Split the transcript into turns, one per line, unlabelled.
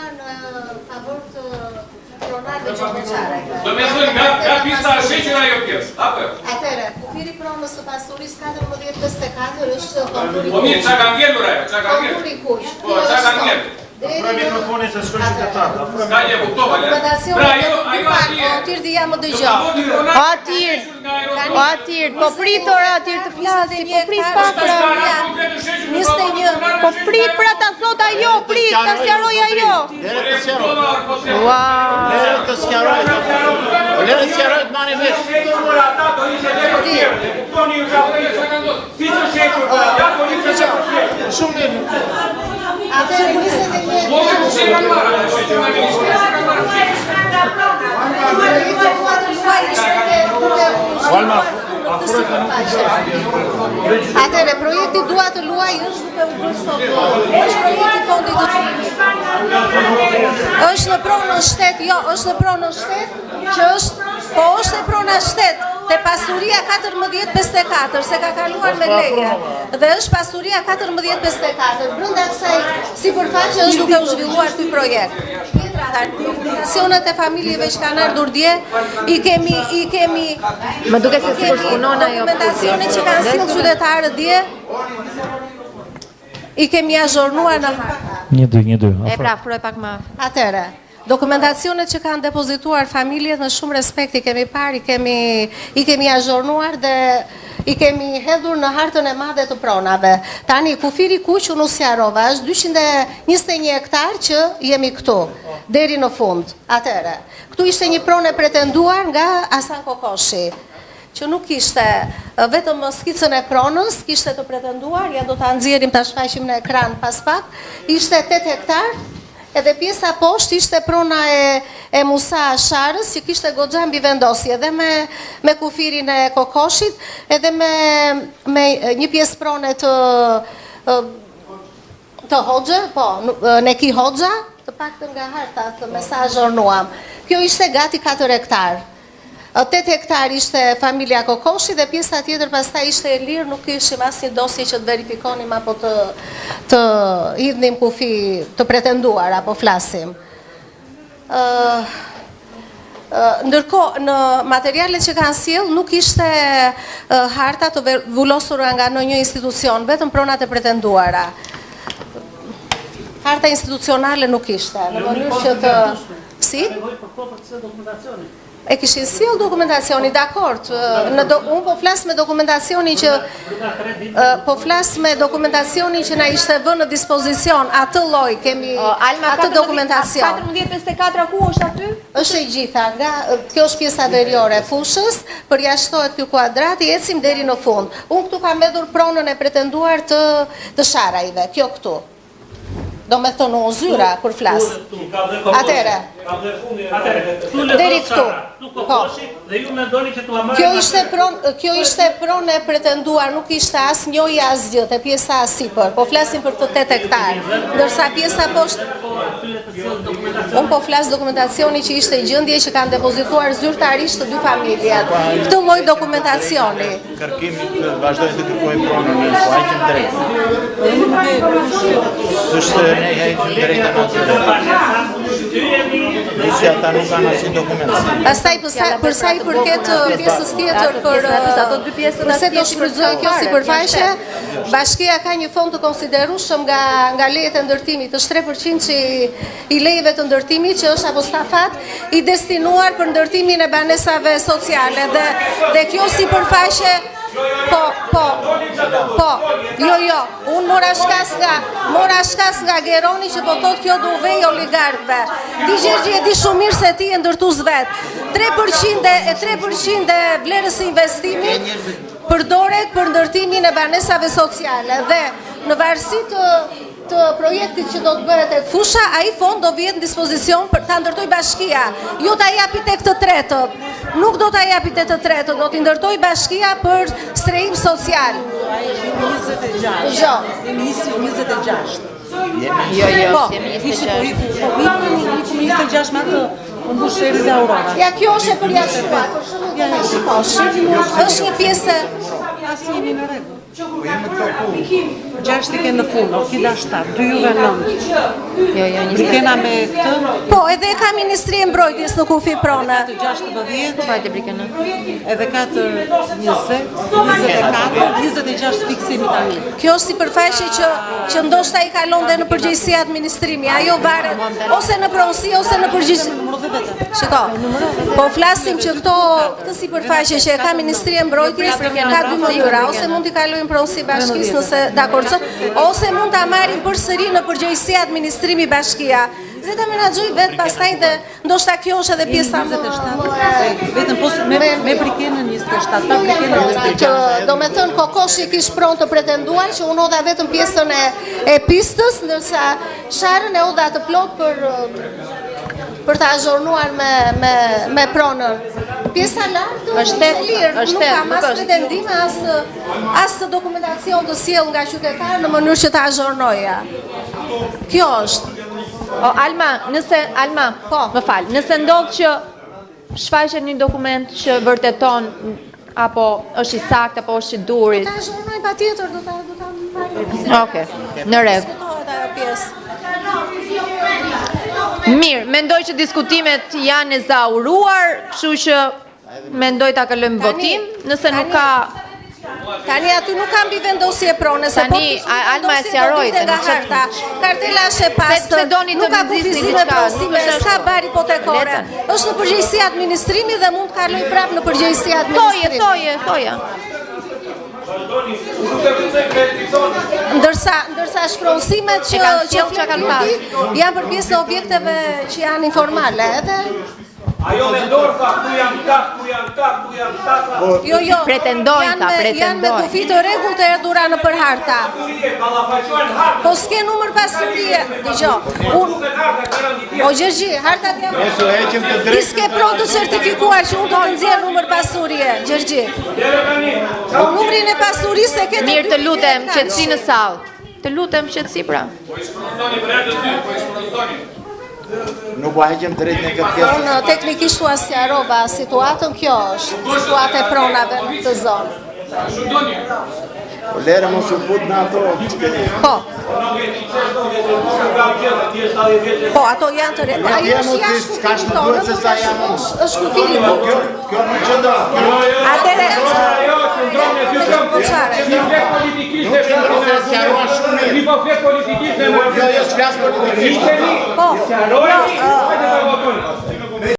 ndërtuar në favor të pronarëve qërveçare.
Do me thënë nga pista e shequr ajo pjesë, apo?
Atëre, kufiri pronës së pasurisë 1454 është konturi
Po mirë, qa ka ngellur ajo?
Konturi kuq.
Po, qa ka ngellur?
Afroj mikrofonin se s'ka qytetar.
Ska një kuptova, le? Pra, ajo atje...
Atyr dhja më dëgjon.
Atyr, po pritor atyr të flasi, po prit papra.
21.
Po prit pra ta thot ajo, prit, ta sqaroj ajo.
Lere të sqaroj.
Wow.
Lere të sqaroj. Lere të sqaroj të mani vesh. Shumë mirë.
Atëre, 21. Atëre, projekti dua të luaj është duke u bërë sot. Është projekti fondit është në pronën shtet, jo, është në pronën shtet, që është, po është e prona shtet, te pasuria 1454, se ka kaluar me leje, dhe është pasuria 1454, brenda kësaj sipërfaqe është duke u zhvilluar ky projekt. Dokumentacionet e familjeve që kanë ardhur dje, i kemi
Më duket se sikur punon ajo.
dokumentacionet që kanë sjellë qytetarët dje, i kemi azhornuar në harta.
1-2.
E pra, afroj pak më.
Atëre, dokumentacionet që kanë depozituar familjet në shumë respekt i kemi parë, i kemi azhornuar dhe i kemi hedhur në hartën e madhe të pronave. Tani, kufiri kuq unë sqarova, është 221 hektar që jemi këtu, deri në fund. Atëre, këtu ishte një pronë e pretenduar nga Hasan Kokoshi, që nuk ishte vetëm skicën e pronës, kishte të pretenduar, ja do të nxjerrim ta shfaqim në ekran pas pak, ishte 8 hektar, edhe pjesa poshtë ishte prona e Musa Sharës, që kishte goxha mbi vendosje, edhe me kufirin e Kokoshit, edhe me një pjesë prone të Hoxhë, po, Neki Hoxha, të paktën nga harta të mesazhornuam. Kjo ishte gati 4 hektar. 8 hektar ishte familja Kokoshi dhe pjesa tjetër pastaj ishte e lirë, nuk kishim asnjë dosje që të verifikonim apo të hidhnim kufi të pretenduar apo flasim. Ndërkohë, në materialet që kanë sjell nuk ishte harta të vullosura nga ndonjë institucion, vetëm pronat e pretenduara. Harta institucionale nuk ishte, në mënyrë që të... Si? E kishin sjell dokumentacioni, dakord. Unë po flas me dokumentacionin që na ishte vënë në dispozicion, atë lloj kemi atë dokumentacion.
1454 ku është aty?
Është e gjitha, nga kjo është pjesa veriore e fushës, përjashtohet ky kuadrat, i ecim deri në fund. Unë këtu kam hedhur pronën e pretenduar të Sharajve, kjo këtu. Do me thonë unë zyra për flasë. Atere. Deri këtu. Kjo ishte pronë e pretenduar, nuk ishte as njoj as gjë, te pjesa sipër. Po flasim për të 8 hektar. Ndërsa pjesa poshtë... Unë po flasë dokumentacioni që ishte gjendje që kanë depozituar zyrtarisht të 2 familjet. Këtë lloj dokumentacioni.
Kërkimit vazhdojnë të kërkojnë pronën në shfaqim drejt. Ne hajtim drejt Rusja ta nuk kanë asnjë dokument.
Pastaj për sa i përket pjesës tjetër përse do shfrytëzohet kjo sipërfaqe, bashkia ka një fond të konsiderueshëm nga lejet e ndërtimit, është 3% që i lejeve të ndërtimit që është apostafat i destinuar për ndërtimin e banesave sociale dhe kjo sipërfaqe jo, unë mora shkas nga Geroni që po thot kjo do vej oligarkëve. Ti Gjergji e di shumë mirë se ti e ndërtues vet. 3% e vlerës së investimit përdoret për ndërtimin e banesave sociale dhe në varësi të projektit që do të bëhet tek fusha, ai fond do vjet në dispozicion për ta ndërtoj bashkia, jo ta japi tek të tretët. Nuk do ta japi tek të tretët, do t'i ndërtoj bashkia për strehim social. Jo.
26.
Jo,
jemi 26 me atë mbushëri dhe Aurora.
Ja, kjo është e përjashtuar, për shembull, është një pjesë.
Asi jemi në rregull.
6 i ke në fund, Orkida 7, 2 juve 9.
Jo,
Brikena me këtë,
Po, edhe ka Ministri e Mbrojtjes në kufi prona.
16,
Vajte Brikena.
edhe 4, 20, 24, 26 fiksimi tani.
Kjo është sipërfaqe që ndoshta i kalon dhe në përgjegjësi administrimi. Ajo varet ose në pronësi ose në përgjegjësi. Shiko. Po flasim që këtë sipërfaqe që e ka Ministri e Mbrojtjes ka dy mënyra, ose mund t'i kalojnë pronësi bashkisë nëse dakord, ose mund ta marrin përsëri në përgjegjësi administrimi bashkia. Dhe ta menaxhoj vetë pastaj dhe ndoshta kjo është edhe pjesa më
Vetëm pos me Brikenën 27, pa Brikenën 27.
do me thënë Kokoshi kish pronë të pretenduar që unë odha vetëm pjesën e pistës, ndërsa Sharën e odha të plot për të azhornuar me pronën. Pjesa lartë është lirë, nuk kam as pretendime, as dokumentacion të sjell nga qytetarë në mënyrë që të azhornoja. Kjo është.
Alma, më fal, nëse ndodh që shfaqet një dokument që vërteton apo është i saktë apo është i durit.
Ta azhornoj patjetër, do ta marrim.
Okej, në rregull.
Diskutohet ajo pjesë.
Mirë, mendoj që diskutimet janë e zauruar, kështu që mendoj ta kalojmë votim, nëse nuk ka.
Tani aty nuk kam bivendosje prone, se po
Alma e sqaroi
nga harta. Kartela është e pastër, nuk ka kufizime prosime, s'ka bar hipotekore. Është në përgjegjësi administrimi dhe mund të kaloj prapë në përgjegjësi administrimi.
Thoje.
Ndërsa shpronësimet që janë për pjesë e objekteve që janë informale, edhe
ajo me dorë tha, ku janë ta.
Jo,
pretendojnë
janë me kufi të rregull të erdhura në për harta. Po s'ke numër pasurie, dëgjoj. O Gjergji, hartat janë. Ti s'ke pronë të certifikuar që unë të nxjerr numër pasurie, Gjergji. Numrin e pasurisë e ke.
Mirë, të lutem, qetësi në sallë. Të lutem, qetësi pra.
Po i shpronësoni për herë të dy, po i shpronësoni.
Nuk po heqem drejt në këtë pjesë.
Unë teknikisht u sqarova situatën, kjo është situatë e pronave në të zonë.
Shundoni.
Po lere mos u fut në ato.
Po, ato janë të rejtë. Ajo është jashtë kufirit tonë, është kufirit tonë.
Kjo nuk qëndo.
Atere,
Jo, jo, s'flas politikisht.
po,